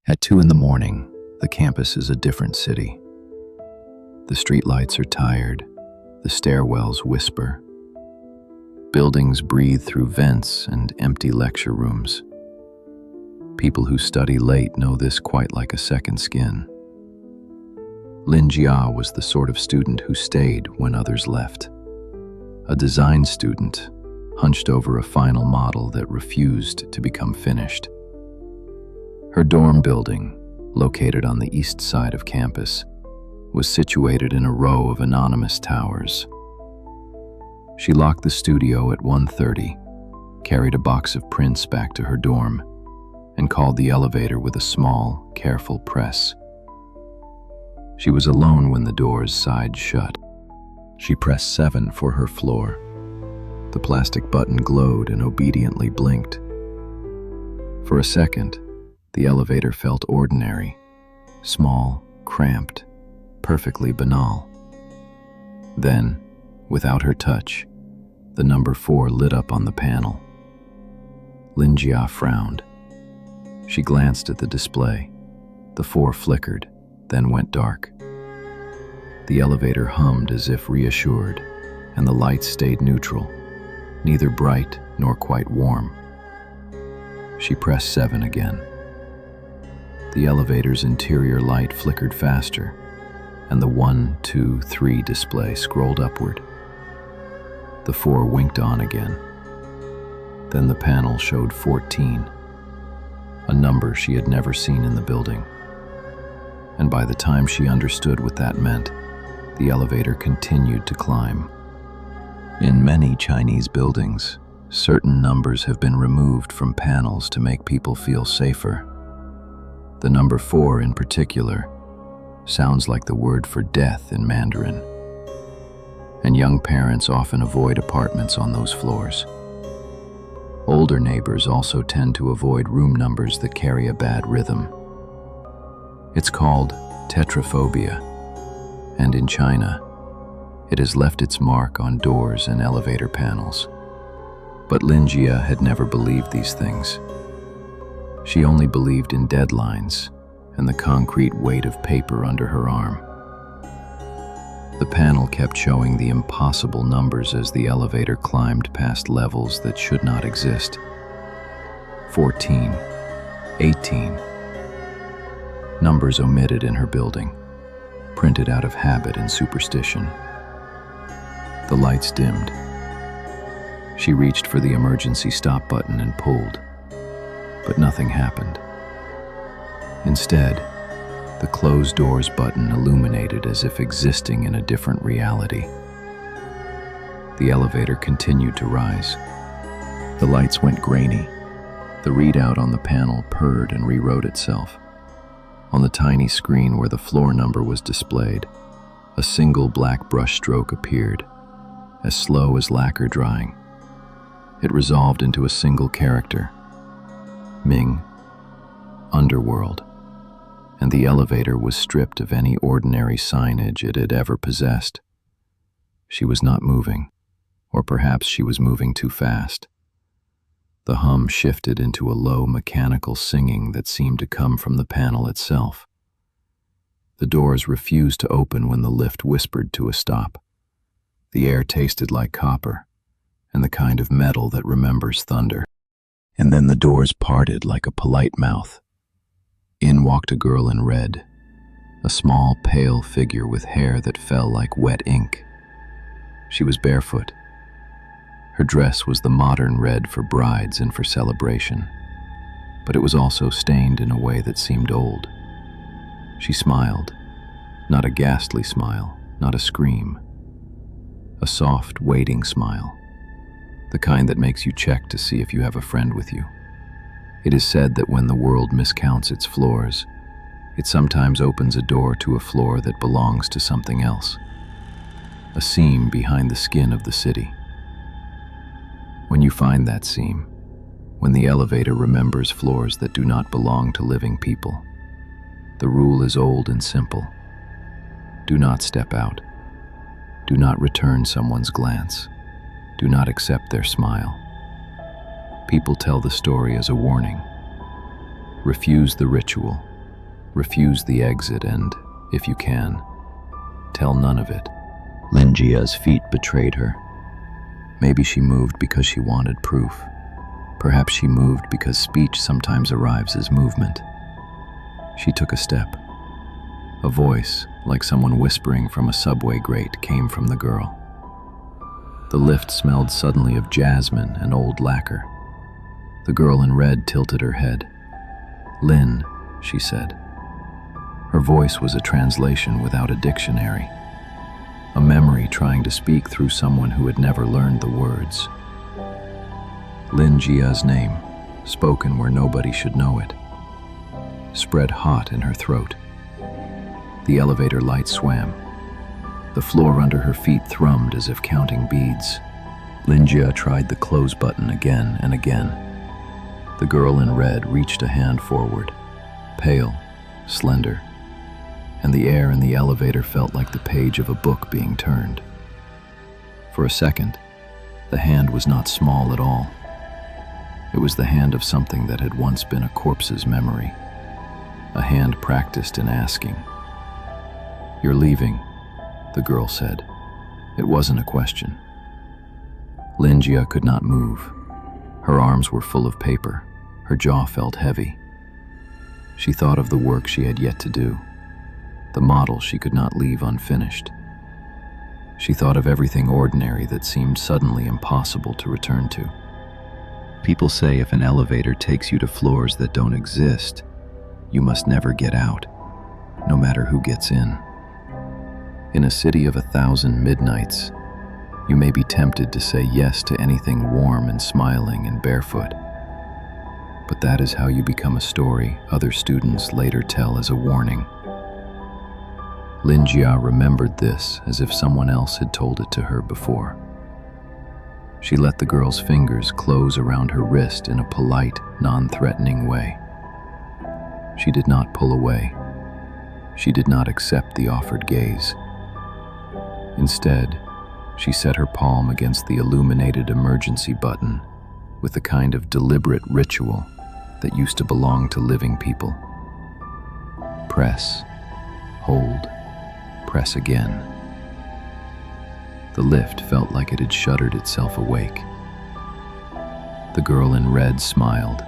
At 2 in the morning, the campus is a different city. The streetlights are tired, the stairwells whisper. Buildings breathe through vents and empty lecture rooms. People who study late know this quite like a second skin. Lin Jia was the sort of student who stayed when others left. A design student, hunched over a final model that refused to become finished. Her dorm building, located on the east side of campus, was situated in a row of anonymous towers. She locked the studio at 1:30, carried a box of prints back to her dorm, and called the elevator with a small, careful press. She was alone when the doors sighed shut. She pressed 7 for her floor. The plastic button glowed and obediently blinked. For a second, the elevator felt ordinary, small, cramped, perfectly banal. Then, without her touch, the number 4 lit up on the panel. Lin Jia frowned. She glanced at the display. The 4 flickered, then went dark. The elevator hummed as if reassured, and the lights stayed neutral, neither bright nor quite warm. She pressed 7 again. The elevator's interior light flickered faster, and the 1, 2, 3 display scrolled upward. The 4 winked on again. Then the panel showed 14, a number she had never seen in the building. And by the time she understood what that meant, the elevator continued to climb. In many Chinese buildings, certain numbers have been removed from panels to make people feel safer. The number 4 in particular sounds like the word for death in Mandarin. And young parents often avoid apartments on those floors. Older neighbors also tend to avoid room numbers that carry a bad rhythm. It's called tetraphobia, and in China, it has left its mark on doors and elevator panels. But Lin Jia had never believed these things. She only believed in deadlines and the concrete weight of paper under her arm. The panel kept showing the impossible numbers as the elevator climbed past levels that should not exist. 14, 18. Numbers omitted in her building, printed out of habit and superstition. The lights dimmed. She reached for the emergency stop button and pulled, but nothing happened. Instead, the closed doors button illuminated as if existing in a different reality. The elevator continued to rise. The lights went grainy. The readout on the panel purred and rewrote itself. On the tiny screen where the floor number was displayed, a single black brushstroke appeared, as slow as lacquer drying. It resolved into a single character, Ming, Underworld, and the elevator was stripped of any ordinary signage it had ever possessed. She was not moving, or perhaps she was moving too fast. The hum shifted into a low mechanical singing that seemed to come from the panel itself. The doors refused to open when the lift whispered to a stop. The air tasted like copper, and the kind of metal that remembers thunder. And then the doors parted like a polite mouth. In walked a girl in red, a small, pale figure with hair that fell like wet ink. She was barefoot. Her dress was the modern red for brides and for celebration, but it was also stained in a way that seemed old. She smiled, not a ghastly smile, not a scream. A soft, waiting smile, the kind that makes you check to see if you have a friend with you. It is said that when the world miscounts its floors, it sometimes opens a door to a floor that belongs to something else, a seam behind the skin of the city. When you find that seam, when the elevator remembers floors that do not belong to living people, the rule is old and simple. Do not step out. Do not return someone's glance. Do not accept their smile. People tell the story as a warning. Refuse the ritual, Refuse the exit and, if you can, tell none of it. Linjia's feet betrayed her. Maybe she moved because she wanted proof. Perhaps she moved because speech sometimes arrives as movement. She took a step. A voice, like someone whispering from a subway grate, came from the girl. The lift smelled suddenly of jasmine and old lacquer. The girl in red tilted her head. "Lin," she said. Her voice was a translation without a dictionary, a memory trying to speak through someone who had never learned the words. Lin Jia's name, spoken where nobody should know it, spread hot in her throat. The elevator light swam. The floor under her feet thrummed as if counting beads. Lin Jia tried the close button again and again. The girl in red reached a hand forward, pale, slender, and the air in the elevator felt like the page of a book being turned. For a second, the hand was not small at all. It was the hand of something that had once been a corpse's memory, a hand practiced in asking. "You're leaving," the girl said. It wasn't a question. Lin Jia could not move. Her arms were full of paper. Her jaw felt heavy. She thought of the work she had yet to do, the model she could not leave unfinished. She thought of everything ordinary that seemed suddenly impossible to return to. People say if an elevator takes you to floors that don't exist, you must never get out, no matter who gets in. In a city of 1,000 midnights, you may be tempted to say yes to anything warm and smiling and barefoot. But that is how you become a story other students later tell as a warning. Lin Jia remembered this as if someone else had told it to her before. She let the girl's fingers close around her wrist in a polite, non-threatening way. She did not pull away. She did not accept the offered gaze. Instead, she set her palm against the illuminated emergency button with the kind of deliberate ritual that used to belong to living people. Press, hold, press again. The lift felt like it had shuddered itself awake. The girl in red smiled,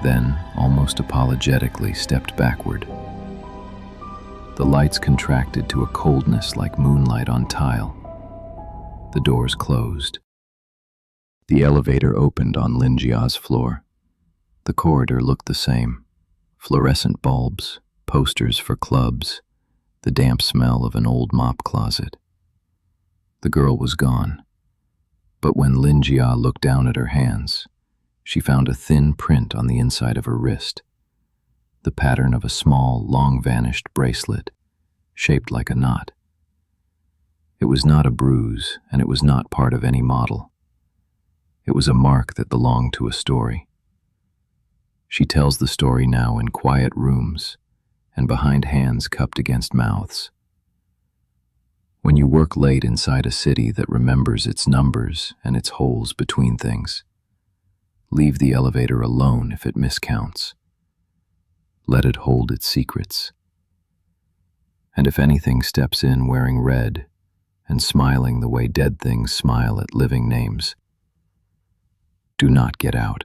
then, almost apologetically, stepped backward. The lights contracted to a coldness like moonlight on tile. The doors closed. The elevator opened on Lin Jia's floor. The corridor looked the same. Fluorescent bulbs, posters for clubs, the damp smell of an old mop closet. The girl was gone. But when Lin Jia looked down at her hands, she found a thin print on the inside of her wrist, the pattern of a small, long-vanished bracelet, shaped like a knot. It was not a bruise, and it was not part of any model. It was a mark that belonged to a story. She tells the story now in quiet rooms and behind hands cupped against mouths. When you work late inside a city that remembers its numbers and its holes between things, leave the elevator alone if it miscounts. Let it hold its secrets. And if anything steps in wearing red and smiling the way dead things smile at living names, do not get out.